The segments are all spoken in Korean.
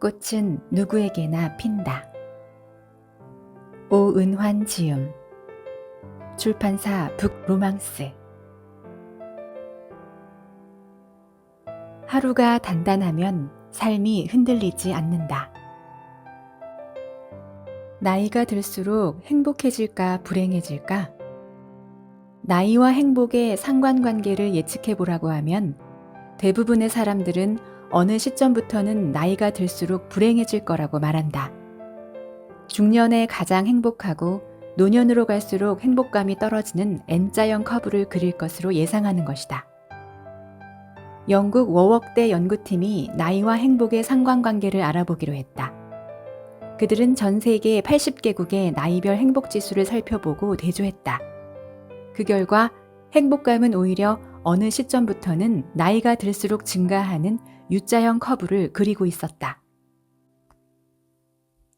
꽃은 누구에게나 핀다. 오은환 지음. 출판사 북로망스. 하루가 단단하면 삶이 흔들리지 않는다. 나이가 들수록 행복해질까 불행해질까? 나이와 행복의 상관관계를 예측해보라고 하면 대부분의 사람들은 어느 시점부터는 나이가 들수록 불행해질 거라고 말한다. 중년에 가장 행복하고 노년으로 갈수록 행복감이 떨어지는 N자형 커브를 그릴 것으로 예상하는 것이다. 영국 워웍대 연구팀이 나이와 행복의 상관관계를 알아보기로 했다. 그들은 전 세계 80개국의 나이별 행복지수를 살펴보고 대조했다. 그 결과 행복감은 오히려 어느 시점부터는 나이가 들수록 증가하는 U자형 커브를 그리고 있었다.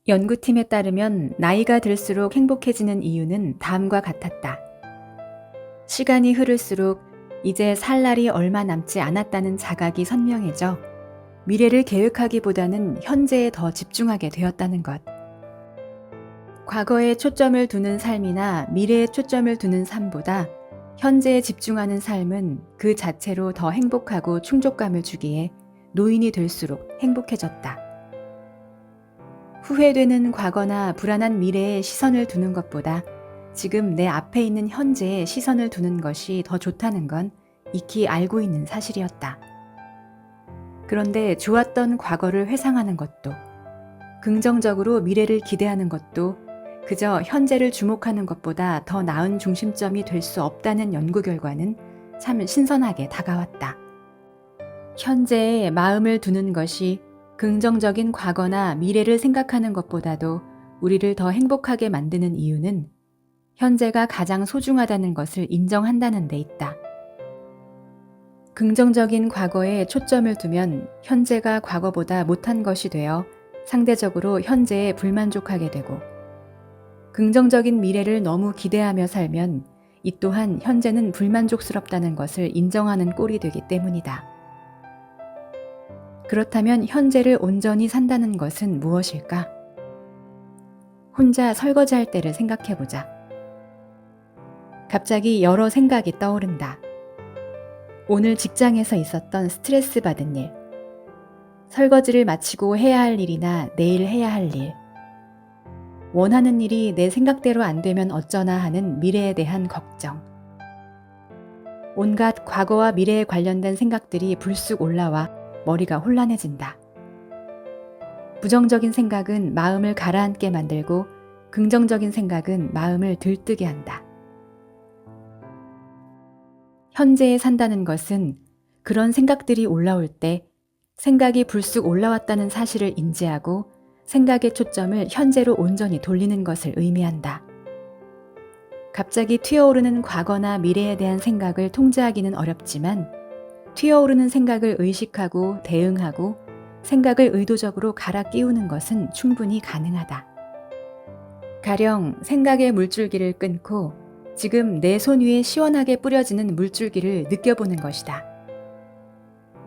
연구팀에 따르면 나이가 들수록 행복해지는 이유는 다음과 같았다. 시간이 흐를수록 이제 살 날이 얼마 남지 않았다는 자각이 선명해져 미래를 계획하기보다는 현재에 더 집중하게 되었다는 것. 과거에 초점을 두는 삶이나 미래에 초점을 두는 삶보다 현재에 집중하는 삶은 그 자체로 더 행복하고 충족감을 주기에 노인이 될수록 행복해졌다. 후회되는 과거나 불안한 미래에 시선을 두는 것보다 지금 내 앞에 있는 현재에 시선을 두는 것이 더 좋다는 건 익히 알고 있는 사실이었다. 그런데 좋았던 과거를 회상하는 것도, 긍정적으로 미래를 기대하는 것도 그저 현재를 주목하는 것보다 더 나은 중심점이 될 수 없다는 연구 결과는 참 신선하게 다가왔다. 현재에 마음을 두는 것이 긍정적인 과거나 미래를 생각하는 것보다도 우리를 더 행복하게 만드는 이유는 현재가 가장 소중하다는 것을 인정한다는 데 있다. 긍정적인 과거에 초점을 두면 현재가 과거보다 못한 것이 되어 상대적으로 현재에 불만족하게 되고, 긍정적인 미래를 너무 기대하며 살면 이 또한 현재는 불만족스럽다는 것을 인정하는 꼴이 되기 때문이다. 그렇다면 현재를 온전히 산다는 것은 무엇일까? 혼자 설거지할 때를 생각해보자. 갑자기 여러 생각이 떠오른다. 오늘 직장에서 있었던 스트레스 받은 일, 설거지를 마치고 해야 할 일이나 내일 해야 할 일, 원하는 일이 내 생각대로 안 되면 어쩌나 하는 미래에 대한 걱정. 온갖 과거와 미래에 관련된 생각들이 불쑥 올라와 머리가 혼란해진다. 부정적인 생각은 마음을 가라앉게 만들고 긍정적인 생각은 마음을 들뜨게 한다. 현재에 산다는 것은 그런 생각들이 올라올 때 생각이 불쑥 올라왔다는 사실을 인지하고 생각의 초점을 현재로 온전히 돌리는 것을 의미한다. 갑자기 튀어오르는 과거나 미래에 대한 생각을 통제하기는 어렵지만 튀어오르는 생각을 의식하고 대응하고 생각을 의도적으로 갈아 끼우는 것은 충분히 가능하다. 가령 생각의 물줄기를 끊고 지금 내 손 위에 시원하게 뿌려지는 물줄기를 느껴보는 것이다.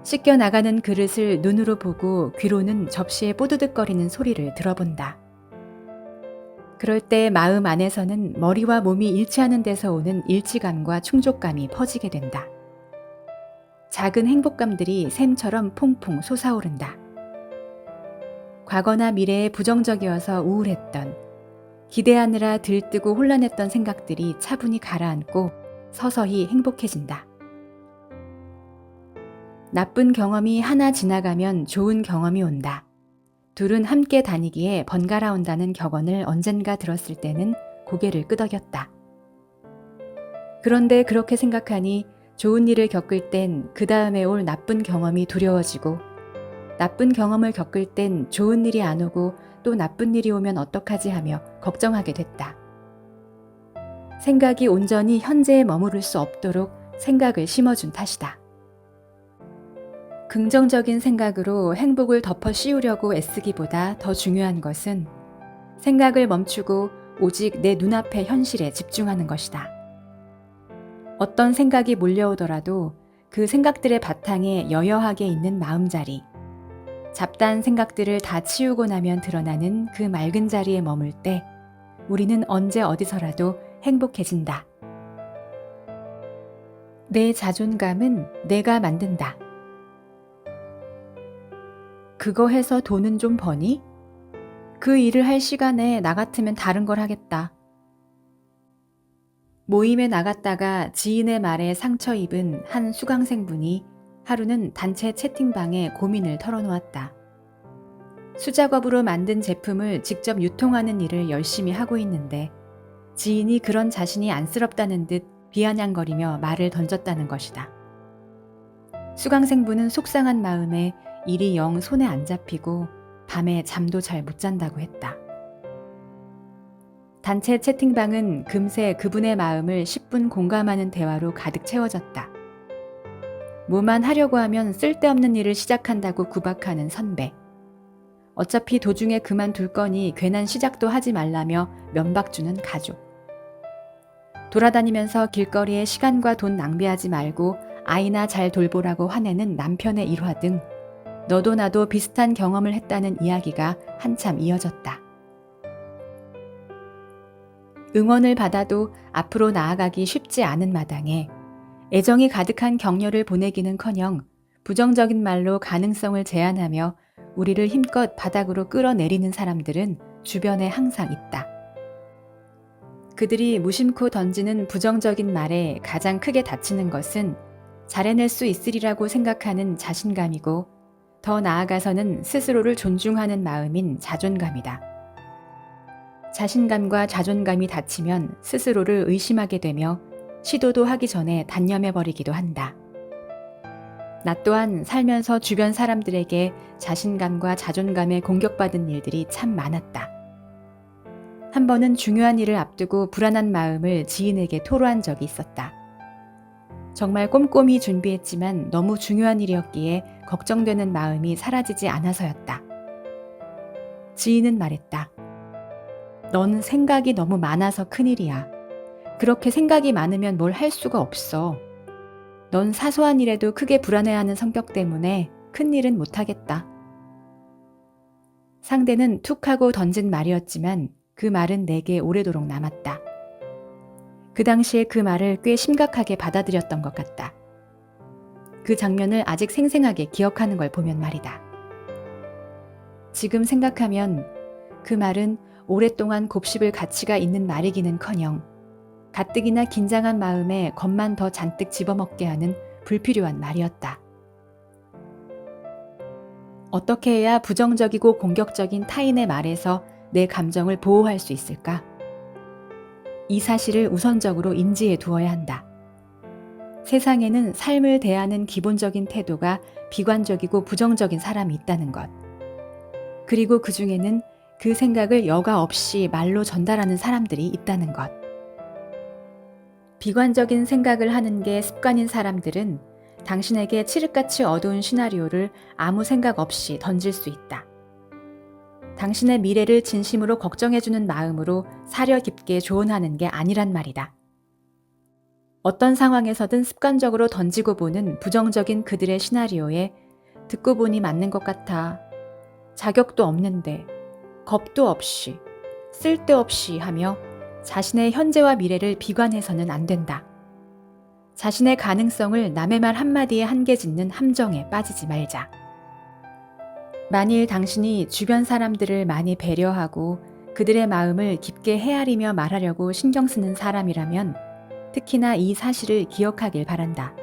씻겨 나가는 그릇을 눈으로 보고 귀로는 접시에 뽀드득거리는 소리를 들어본다. 그럴 때 마음 안에서는 머리와 몸이 일치하는 데서 오는 일치감과 충족감이 퍼지게 된다. 작은 행복감들이 샘처럼 퐁퐁 솟아오른다. 과거나 미래에 부정적이어서 우울했던, 기대하느라 들뜨고 혼란했던 생각들이 차분히 가라앉고 서서히 행복해진다. 나쁜 경험이 하나 지나가면 좋은 경험이 온다. 둘은 함께 다니기에 번갈아 온다는 격언을 언젠가 들었을 때는 고개를 끄덕였다. 그런데 그렇게 생각하니 좋은 일을 겪을 땐 그 다음에 올 나쁜 경험이 두려워지고, 나쁜 경험을 겪을 땐 좋은 일이 안 오고 또 나쁜 일이 오면 어떡하지 하며 걱정하게 됐다. 생각이 온전히 현재에 머무를 수 없도록 생각을 심어준 탓이다. 긍정적인 생각으로 행복을 덮어 씌우려고 애쓰기보다 더 중요한 것은 생각을 멈추고 오직 내 눈앞의 현실에 집중하는 것이다. 어떤 생각이 몰려오더라도 그 생각들의 바탕에 여여하게 있는 마음자리, 잡다한 생각들을 다 치우고 나면 드러나는 그 맑은 자리에 머물 때 우리는 언제 어디서라도 행복해진다. 내 자존감은 내가 만든다. 그거 해서 돈은 좀 버니? 그 일을 할 시간에 나 같으면 다른 걸 하겠다. 모임에 나갔다가 지인의 말에 상처 입은 한 수강생분이 하루는 단체 채팅방에 고민을 털어놓았다. 수작업으로 만든 제품을 직접 유통하는 일을 열심히 하고 있는데 지인이 그런 자신이 안쓰럽다는 듯 비아냥거리며 말을 던졌다는 것이다. 수강생분은 속상한 마음에 일이 영 손에 안 잡히고 밤에 잠도 잘 못 잔다고 했다. 단체 채팅방은 금세 그분의 마음을 10분 공감하는 대화로 가득 채워졌다. 뭐만 하려고 하면 쓸데없는 일을 시작한다고 구박하는 선배. 어차피 도중에 그만둘 거니 괜한 시작도 하지 말라며 면박 주는 가족. 돌아다니면서 길거리에 시간과 돈 낭비하지 말고 아이나 잘 돌보라고 화내는 남편의 일화 등 너도 나도 비슷한 경험을 했다는 이야기가 한참 이어졌다. 응원을 받아도 앞으로 나아가기 쉽지 않은 마당에 애정이 가득한 격려를 보내기는커녕 부정적인 말로 가능성을 제한하며 우리를 힘껏 바닥으로 끌어내리는 사람들은 주변에 항상 있다. 그들이 무심코 던지는 부정적인 말에 가장 크게 다치는 것은 잘해낼 수 있으리라고 생각하는 자신감이고 더 나아가서는 스스로를 존중하는 마음인 자존감이다. 자신감과 자존감이 다치면 스스로를 의심하게 되며 시도도 하기 전에 단념해버리기도 한다. 나 또한 살면서 주변 사람들에게 자신감과 자존감에 공격받은 일들이 참 많았다. 한 번은 중요한 일을 앞두고 불안한 마음을 지인에게 토로한 적이 있었다. 정말 꼼꼼히 준비했지만 너무 중요한 일이었기에 걱정되는 마음이 사라지지 않아서였다. 지인은 말했다. 넌 생각이 너무 많아서 큰일이야. 그렇게 생각이 많으면 뭘 할 수가 없어. 넌 사소한 일에도 크게 불안해하는 성격 때문에 큰일은 못하겠다. 상대는 툭 하고 던진 말이었지만 그 말은 내게 오래도록 남았다. 그 당시에 그 말을 꽤 심각하게 받아들였던 것 같다. 그 장면을 아직 생생하게 기억하는 걸 보면 말이다. 지금 생각하면 그 말은 오랫동안 곱씹을 가치가 있는 말이기는커녕 가뜩이나 긴장한 마음에 겁만 더 잔뜩 집어먹게 하는 불필요한 말이었다. 어떻게 해야 부정적이고 공격적인 타인의 말에서 내 감정을 보호할 수 있을까? 이 사실을 우선적으로 인지해 두어야 한다. 세상에는 삶을 대하는 기본적인 태도가 비관적이고 부정적인 사람이 있다는 것. 그리고 그 중에는 그 생각을 여과 없이 말로 전달하는 사람들이 있다는 것. 비관적인 생각을 하는 게 습관인 사람들은 당신에게 칠흑같이 어두운 시나리오를 아무 생각 없이 던질 수 있다. 당신의 미래를 진심으로 걱정해주는 마음으로 사려 깊게 조언하는 게 아니란 말이다. 어떤 상황에서든 습관적으로 던지고 보는 부정적인 그들의 시나리오에 듣고 보니 맞는 것 같아. 자격도 없는데, 겁도 없이, 쓸데없이 하며 자신의 현재와 미래를 비관해서는 안 된다. 자신의 가능성을 남의 말 한마디에 한계 짓는 함정에 빠지지 말자. 만일 당신이 주변 사람들을 많이 배려하고 그들의 마음을 깊게 헤아리며 말하려고 신경 쓰는 사람이라면 특히나 이 사실을 기억하길 바란다.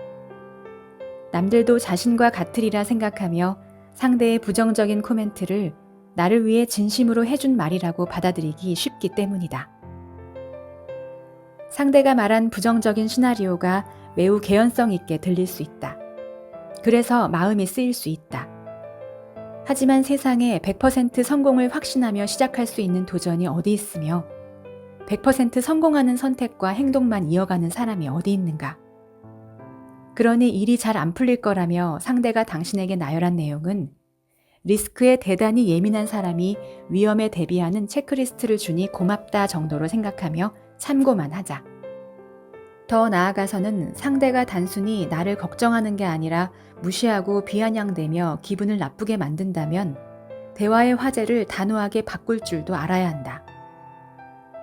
남들도 자신과 같으리라 생각하며 상대의 부정적인 코멘트를 나를 위해 진심으로 해준 말이라고 받아들이기 쉽기 때문이다. 상대가 말한 부정적인 시나리오가 매우 개연성 있게 들릴 수 있다. 그래서 마음이 쓰일 수 있다. 하지만 세상에 100% 성공을 확신하며 시작할 수 있는 도전이 어디 있으며 100% 성공하는 선택과 행동만 이어가는 사람이 어디 있는가? 그러니 일이 잘 안 풀릴 거라며 상대가 당신에게 나열한 내용은 리스크에 대단히 예민한 사람이 위험에 대비하는 체크리스트를 주니 고맙다 정도로 생각하며 참고만 하자. 더 나아가서는 상대가 단순히 나를 걱정하는 게 아니라 무시하고 비아냥대며 기분을 나쁘게 만든다면 대화의 화제를 단호하게 바꿀 줄도 알아야 한다.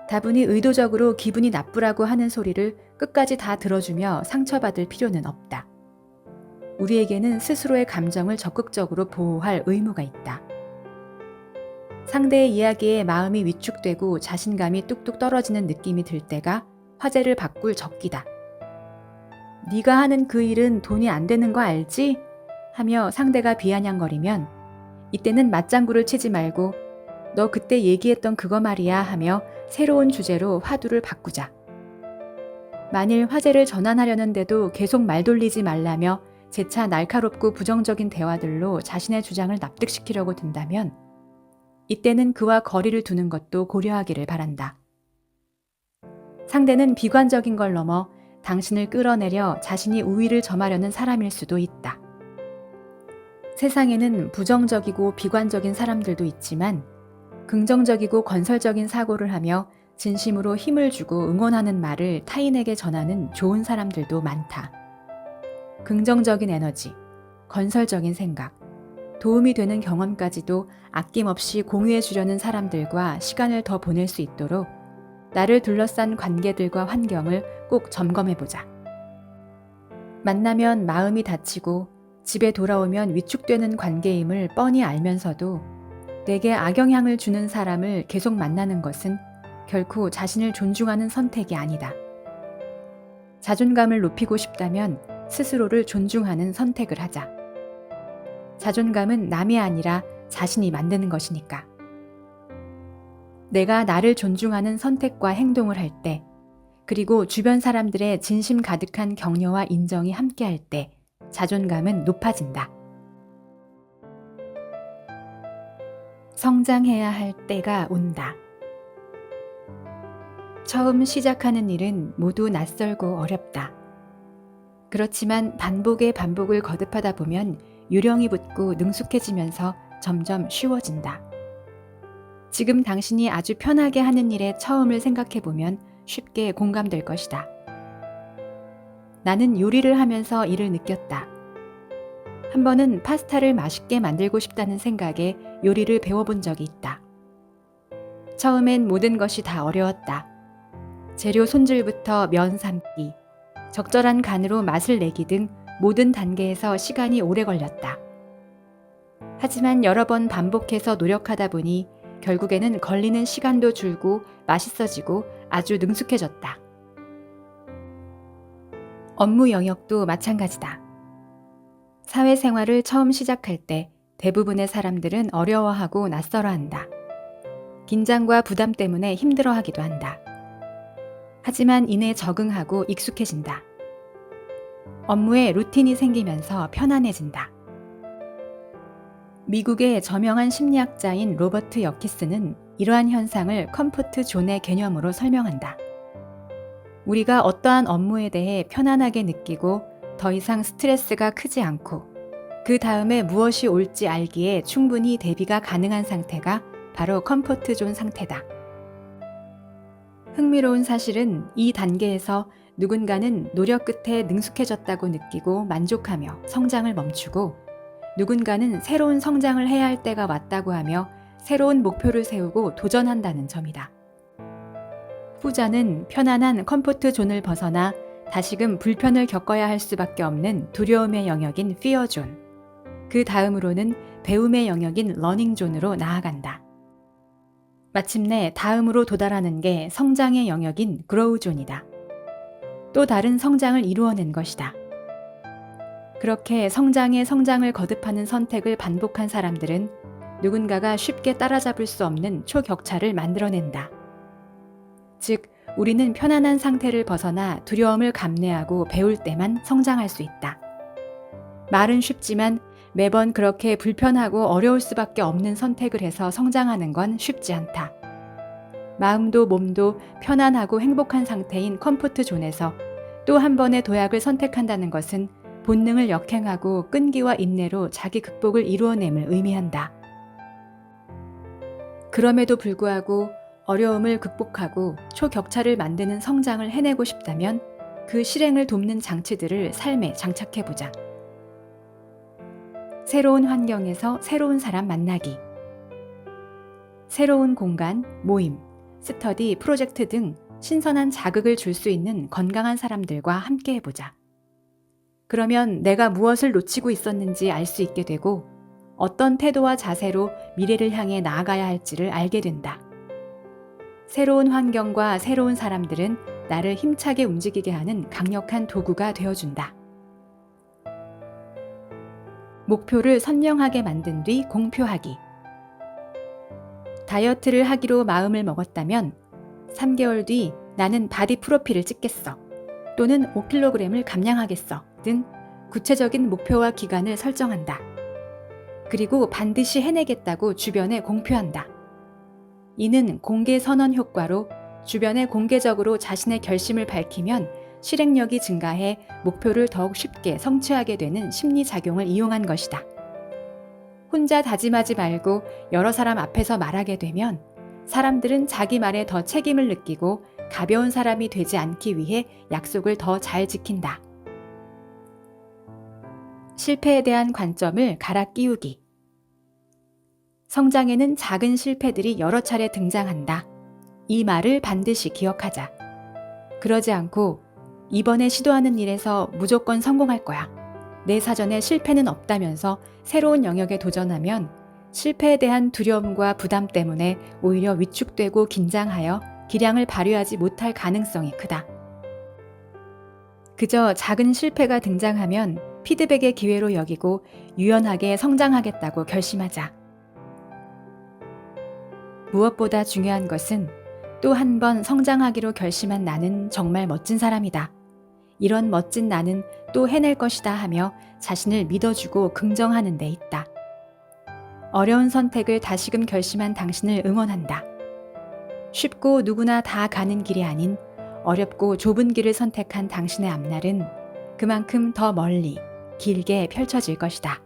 다분히 의도적으로 기분이 나쁘라고 하는 소리를 끝까지 다 들어주며 상처받을 필요는 없다. 우리에게는 스스로의 감정을 적극적으로 보호할 의무가 있다. 상대의 이야기에 마음이 위축되고 자신감이 뚝뚝 떨어지는 느낌이 들 때가 화제를 바꿀 적기다. 네가 하는 그 일은 돈이 안 되는 거 알지? 하며 상대가 비아냥거리면 이때는 맞장구를 치지 말고 너 그때 얘기했던 그거 말이야 하며 새로운 주제로 화두를 바꾸자. 만일 화제를 전환하려는데도 계속 말 돌리지 말라며 재차 날카롭고 부정적인 대화들로 자신의 주장을 납득시키려고 든다면 이때는 그와 거리를 두는 것도 고려하기를 바란다. 상대는 비관적인 걸 넘어 당신을 끌어내려 자신이 우위를 점하려는 사람일 수도 있다. 세상에는 부정적이고 비관적인 사람들도 있지만 긍정적이고 건설적인 사고를 하며 진심으로 힘을 주고 응원하는 말을 타인에게 전하는 좋은 사람들도 많다. 긍정적인 에너지, 건설적인 생각, 도움이 되는 경험까지도 아낌없이 공유해 주려는 사람들과 시간을 더 보낼 수 있도록 나를 둘러싼 관계들과 환경을 꼭 점검해보자. 만나면 마음이 다치고 집에 돌아오면 위축되는 관계임을 뻔히 알면서도 내게 악영향을 주는 사람을 계속 만나는 것은 결코 자신을 존중하는 선택이 아니다. 자존감을 높이고 싶다면 스스로를 존중하는 선택을 하자. 자존감은 남이 아니라 자신이 만드는 것이니까. 내가 나를 존중하는 선택과 행동을 할 때, 그리고 주변 사람들의 진심 가득한 격려와 인정이 함께할 때 자존감은 높아진다. 성장해야 할 때가 온다. 처음 시작하는 일은 모두 낯설고 어렵다. 그렇지만 반복의 반복을 거듭하다 보면 요령이 붙고 능숙해지면서 점점 쉬워진다. 지금 당신이 아주 편하게 하는 일의 처음을 생각해보면 쉽게 공감될 것이다. 나는 요리를 하면서 이를 느꼈다. 한 번은 파스타를 맛있게 만들고 싶다는 생각에 요리를 배워본 적이 있다. 처음엔 모든 것이 다 어려웠다. 재료 손질부터 면 삶기, 적절한 간으로 맛을 내기 등 모든 단계에서 시간이 오래 걸렸다. 하지만 여러 번 반복해서 노력하다 보니 결국에는 걸리는 시간도 줄고 맛있어지고 아주 능숙해졌다. 업무 영역도 마찬가지다. 사회생활을 처음 시작할 때 대부분의 사람들은 어려워하고 낯설어한다. 긴장과 부담 때문에 힘들어하기도 한다. 하지만 이내 적응하고 익숙해진다. 업무에 루틴이 생기면서 편안해진다. 미국의 저명한 심리학자인 로버트 여키스는 이러한 현상을 컴포트 존의 개념으로 설명한다. 우리가 어떠한 업무에 대해 편안하게 느끼고 더 이상 스트레스가 크지 않고 그 다음에 무엇이 올지 알기에 충분히 대비가 가능한 상태가 바로 컴포트 존 상태다. 흥미로운 사실은 이 단계에서 누군가는 노력 끝에 능숙해졌다고 느끼고 만족하며 성장을 멈추고 누군가는 새로운 성장을 해야 할 때가 왔다고 하며 새로운 목표를 세우고 도전한다는 점이다. 후자는 편안한 컴포트 존을 벗어나 다시금 불편을 겪어야 할 수밖에 없는 두려움의 영역인 fear 존, 그 다음으로는 배움의 영역인 러닝 존으로 나아간다. 마침내 다음으로 도달하는 게 성장의 영역인 grow 존이다. 또 다른 성장을 이루어낸 것이다. 그렇게 성장에 성장을 거듭하는 선택을 반복한 사람들은 누군가가 쉽게 따라잡을 수 없는 초격차를 만들어낸다. 즉, 우리는 편안한 상태를 벗어나 두려움을 감내하고 배울 때만 성장할 수 있다. 말은 쉽지만 매번 그렇게 불편하고 어려울 수밖에 없는 선택을 해서 성장하는 건 쉽지 않다. 마음도 몸도 편안하고 행복한 상태인 컴포트 존에서 또 한 번의 도약을 선택한다는 것은 본능을 역행하고 끈기와 인내로 자기 극복을 이루어냄을 의미한다. 그럼에도 불구하고 어려움을 극복하고 초격차를 만드는 성장을 해내고 싶다면 그 실행을 돕는 장치들을 삶에 장착해보자. 새로운 환경에서 새로운 사람 만나기. 새로운 공간, 모임, 스터디, 프로젝트 등 신선한 자극을 줄 수 있는 건강한 사람들과 함께 해보자. 그러면 내가 무엇을 놓치고 있었는지 알 수 있게 되고 어떤 태도와 자세로 미래를 향해 나아가야 할지를 알게 된다. 새로운 환경과 새로운 사람들은 나를 힘차게 움직이게 하는 강력한 도구가 되어준다. 목표를 선명하게 만든 뒤 공표하기. 다이어트를 하기로 마음을 먹었다면 3개월 뒤 나는 바디 프로필을 찍겠어. 또는 5kg을 감량하겠어. 등 구체적인 목표와 기간을 설정한다. 그리고 반드시 해내겠다고 주변에 공표한다. 이는 공개 선언 효과로 주변에 공개적으로 자신의 결심을 밝히면 실행력이 증가해 목표를 더욱 쉽게 성취하게 되는 심리작용을 이용한 것이다. 혼자 다짐하지 말고 여러 사람 앞에서 말하게 되면 사람들은 자기 말에 더 책임을 느끼고 가벼운 사람이 되지 않기 위해 약속을 더 잘 지킨다. 실패에 대한 관점을 갈아 끼우기. 성장에는 작은 실패들이 여러 차례 등장한다. 이 말을 반드시 기억하자. 그러지 않고 이번에 시도하는 일에서 무조건 성공할 거야. 내 사전에 실패는 없다면서 새로운 영역에 도전하면 실패에 대한 두려움과 부담 때문에 오히려 위축되고 긴장하여 기량을 발휘하지 못할 가능성이 크다. 그저 작은 실패가 등장하면 피드백의 기회로 여기고 유연하게 성장하겠다고 결심하자. 무엇보다 중요한 것은 또 한 번 성장하기로 결심한 나는 정말 멋진 사람이다. 이런 멋진 나는 또 해낼 것이다 하며 자신을 믿어주고 긍정하는 데 있다. 어려운 선택을 다시금 결심한 당신을 응원한다. 쉽고 누구나 다 가는 길이 아닌 어렵고 좁은 길을 선택한 당신의 앞날은 그만큼 더 멀리, 길게 펼쳐질 것이다.